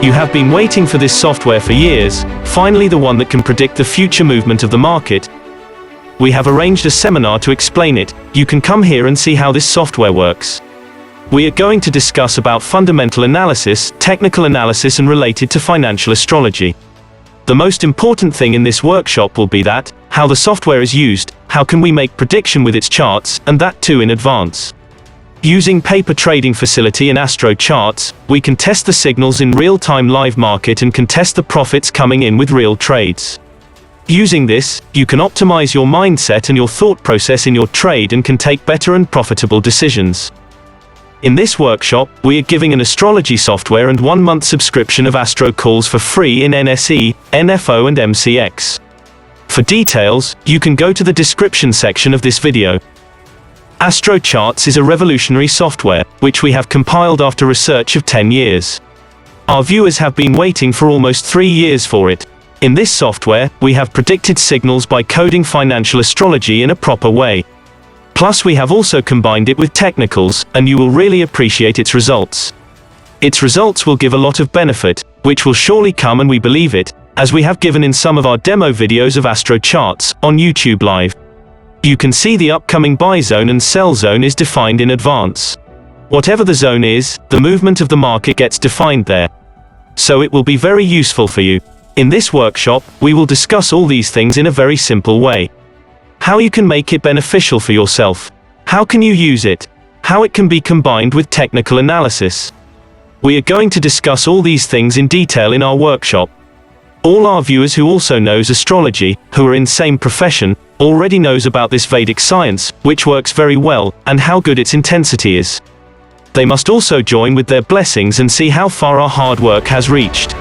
You have been waiting for this software for years, finally the one that can predict the future movement of the market. We have arranged a seminar to explain it. You can come here and see how this software works. We are going to discuss about fundamental analysis, technical analysis and related to financial astrology. The most important thing in this workshop will be that, how the software is used, how can we make prediction with its charts, and that too in advance. Using paper trading facility in AstroCharts, we can test the signals in real-time live market and can test the profits coming in with real trades. Using this, you can optimize your mindset and your thought process in your trade and can take better and profitable decisions. In this workshop, we are giving an astrology software and 1-month subscription of Astro calls for free in NSE, NFO and MCX. For details, you can go to the description section of this video. AstroCharts is a revolutionary software, which we have compiled after research of 10 years. Our viewers have been waiting for almost 3 years for it. In this software, we have predicted signals by coding financial astrology in a proper way. Plus we have also combined it with technicals, and you will really appreciate its results. Its results will give a lot of benefit, which will surely come, and we believe it, as we have given in some of our demo videos of AstroCharts on YouTube Live. You can see the upcoming buy zone and sell zone is defined in advance. Whatever the zone is, the movement of the market gets defined there. So it will be very useful for you. In this workshop, we will discuss all these things in a very simple way. How you can make it beneficial for yourself. How can you use it? How it can be combined with technical analysis. We are going to discuss all these things in detail in our workshop. All our viewers who also knows astrology, who are in same profession, already knows about this Vedic science, which works very well, and how good its intensity is. They must also join with their blessings and see how far our hard work has reached.